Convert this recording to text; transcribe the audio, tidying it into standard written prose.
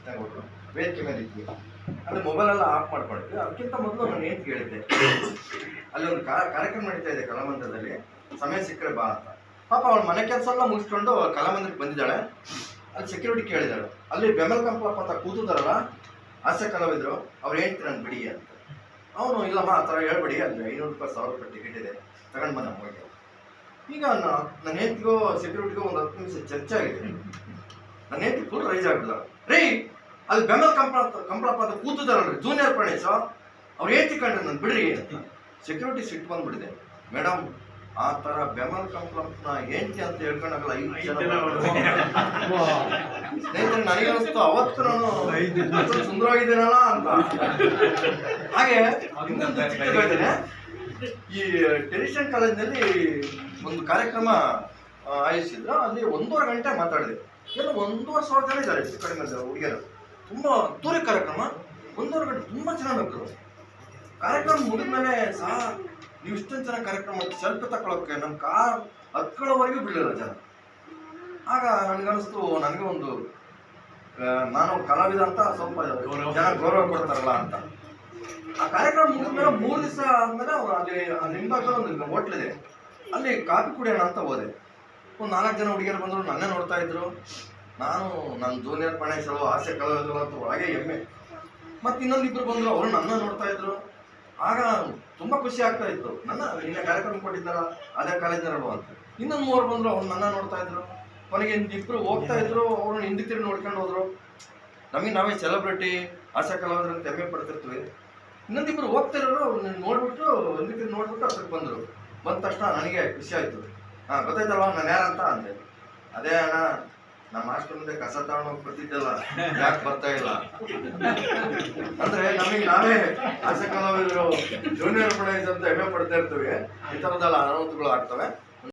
ಕೃಷ್ಣಗೌಡರು ವೇದಿಕೆ ಮೇಲೆ ಇದ್ವಿ. ಅಲ್ಲಿ ಮೊಬೈಲೆಲ್ಲ ಆಫ್ ಮಾಡ್ಕೊಂಡಿದ್ವಿ. ಅದಕ್ಕಿಂತ ಮೊದಲು ನಾನು ಏನು ಕೇಳಿದ್ದೆ, ಅಲ್ಲಿ ಒಂದು ಕಾರ್ಯಕ್ರಮ ನಡೀತಾ ಇದೆ ಕಲಾಮಂದಿರದಲ್ಲಿ, ಸಮಯ ಸಿಕ್ಕರೆ ಬಾ ಅಂತ. ಪಾಪ ಅವಳ ಮನೆ ಕೆಲಸ ಎಲ್ಲ ಮುಗಿಸ್ಕೊಂಡು ಕಲಾಮಂದಿರಕ್ಕೆ ಬಂದಿದ್ದಾಳೆ. ಅಲ್ಲಿ ಸೆಕ್ಯೂರಿಟಿ ಕೇಳಿದಾಳು, ಅಲ್ಲಿ ಬೆಮಲ್ ಕಂಪ್ಲಪ್ಪ ಅಂತ ಕೂತಿದಾರಲ್ಲ ಹಾಸ್ಯ ಕಲಾವಿದರು, ಅವ್ರು ಹೇಳ್ತೀರ ನಾನು ಬಿಡಿ ಅಂತ. ಅವನು ಇಲ್ಲಮ್ಮ ಆ ಥರ ಹೇಳ್ಬೇಡಿ, ಅಲ್ಲಿ 500 ರೂಪಾಯಿ 1000 ರೂಪಾಯಿ ಟಿಕೆಟ್ ಇದೆ, ತಗೊಂಡು ಬಂದ ಹೋಗಿ. ಈಗ ನನ್ನ ಹೆಂಡತಿಗೂ ಸೆಕ್ಯೂರಿಟಿಗೂ ಒಂದು 10 ನಿಮಿಷ ಚರ್ಚೆ ಆಗಿದೆ. ನನ್ನ ಹೆಂಡತಿ ಫುಲ್ ರೈಸ್ ಆಗ್ಬಿಡ್ದ, ರೀ ಅಲ್ಲಿ ಬೆಮಲ್ ಕಂಪ್ಲಪ್ಪ ಅಂತ ಕೂತಿದಾರಲ್ರಿ ಜೂನಿಯರ್ ಪ್ರಣೇಶ್, ಅವ್ರು ಏನ್ ತಿಳ್ಕೊಂಡ್ರೆ ನಾನು ಬಿಡ್ರಿ ಅಂತ. ಸೆಕ್ಯೂರಿಟಿ ಸಿಟ್ಟು ಬಂದ್ಬಿಟ್ಟಿದೆ, ಮೇಡಮ್ ಆ ಥರ ಬೆಮಲ್ ಕಂಪ್ಲಪ್ನ ಹೆಂಡತಿ ಅಂತ ಹೇಳ್ಕೊಂಡಾಗಲ್ಲ 5 ಜನ ಸ್ನೇಹಿತರೆ. ನನಗೆ ಅನಿಸ್ತು ಅವತ್ತು ನಾನು ಸುಂದರವಾಗಿದ್ದೇನಲ್ಲ ಅಂತ. ಹಾಗೆ ಇನ್ನೊಂದು ಚಿಕ್ಕ ಹೇಳ್ತೇನೆ, ಈ ಟೆಲಿಷನ್ ಕಾಲೇಜಿನಲ್ಲಿ ಒಂದು ಕಾರ್ಯಕ್ರಮ ಆಯೋಜಿಸಿದ್ರು. ಅಲ್ಲಿ 1.5 ಗಂಟೆ ಮಾತಾಡಿದೆ. ಎಲ್ಲ 1,500 ಜನ ಇದ್ದಾರೆ ಹೆಚ್ಚು ಕಡಿಮೆ ಹುಡುಗಿಯರು. ತುಂಬ ಅದ್ದೂರಿ ಕಾರ್ಯಕ್ರಮ, 1.5 ಗಂಟೆ ತುಂಬ ಚೆನ್ನಾಗಿ ನಕ್ಕರು. ಕಾರ್ಯಕ್ರಮ ಮುಗಿದ್ಮೇಲೆ ಸಹ ನೀವು ಇಷ್ಟೊಂದು ಜನ ಕಾರ್ಯಕ್ರಮ ಸೆಲ್ಫಿ ತಗೊಳ್ಳೋಕ್ಕೆ ನಮ್ಮ ಕಾರ್ ಹತ್ಕೊಳ್ಳೋವರೆಗೂ ಬಿಡಲಿಲ್ಲ ಜನ. ಆಗ ನನಗನ್ನಿಸ್ತು, ನನಗೆ ಒಂದು ನಾನು ಕಲಾವಿದ ಅಂತ ಸ್ವಲ್ಪ ಜನ ಗೌರವ ಕೊಡ್ತಾರಲ್ಲ ಅಂತ. ಆ ಕಾರ್ಯಕ್ರಮ ಮುಗಿದ್ಮೇಲೆ 3 ದಿವಸ ಆದಮೇಲೆ ಅಲ್ಲಿ ಹಿಂಭಾಗದಲ್ಲಿ ಒಂದು ಹೋಟ್ಲಿದೆ, ಅಲ್ಲಿ ಕಾಫಿ ಕುಡಿಯೋಣ ಅಂತ ಹೋದೆ. ಒಂದು 4 ಜನ ಹುಡುಗಿಯರು ಬಂದರು, ನನ್ನೇ ನೋಡ್ತಾ ಇದ್ರು. ನಾನು ನನ್ನ ಜೂನಿಯರ್ ಪ್ರಣೇಶರು ಹಾಸ್ಯ ಕಲಾವಿದರು ಅಂತ ಹಾಗೆ ಹೆಮ್ಮೆ. ಮತ್ತು ಇನ್ನೊಂದಿಬ್ಬರು ಬಂದರು, ಅವರು ನನ್ನ ನೋಡ್ತಾ ಇದ್ರು. ಆಗ ತುಂಬ ಖುಷಿ ಆಗ್ತಾ ಇತ್ತು, ನನ್ನ ನಿನ್ನೆ ಕಾರ್ಯಕ್ರಮ ಕೊಟ್ಟಿದ್ದಾರ ಅದೇ ಕಾಲೇಜಿನಲ್ವ ಅಂತ. ಇನ್ನೊಂದು 3 ಬಂದರು, ಅವ್ರು ನನ್ನ ನೋಡ್ತಾ ಇದ್ರು. ಕೊನೆಗೆ ಇಬ್ಬರು ಹೋಗ್ತಾ ಇದ್ರು, ಅವ್ರನ್ನ ಹಿಂದೆ ತಿರುಗಿ ನೋಡ್ಕೊಂಡು ಹೋದ್ರು. ನಮಗೆ ನಾವೇ ಸೆಲೆಬ್ರಿಟಿ ಹಾಸ್ಯ ಕಲಾವಿದರು ಅಂತ ಹೆಮ್ಮೆ ಪಡ್ತಿರ್ತೀವಿ. ಇನ್ನೊಂದಿಬ್ಬರು ಹೋಗ್ತಾ ಇರೋರು ಅವ್ರನ್ನ ನೋಡ್ಬಿಟ್ಟು ಹಿಂದೆ ತಿರುಗಿ ನೋಡ್ಬಿಟ್ಟು ಹತ್ರಕ್ಕೆ ಬಂದರು. ಬಂದ ತಕ್ಷಣ ನನಗೆ ಖುಷಿ ಆಯಿತು. ಹಾಂ ಗೊತ್ತಾಯ್ತಲ್ವ ನಾನು ಯಾರಂತ ಅಂದೆ. ಅದೇ ಅಣ್ಣ ನಮ್ಮ ಹಾಸ್ಟೆಲ್ ಮುಂದೆ ಕಸ ತಗೊಂಡೋಗಿ ಬರ್ತಿದ್ದಲ್ಲ, ಯಾಕೆ ಬರ್ತಾ ಇಲ್ಲ ಅಂದ್ರೆ ನಮಗೆ ನಾವೇ ಹಾಸ್ಯ ಕಲಾವಿದರು ಜೂನಿಯರ್ ಪ್ರೊಡ್ಯೂಸ್ ಅಂತ ಹೆಮ್ಮೆ ಪಡ್ತಾ ಇರ್ತೀವಿ. ಈ ಥರದ್ದೆಲ್ಲ ಅನಾಹುತಗಳು ಆಗ್ತವೆ.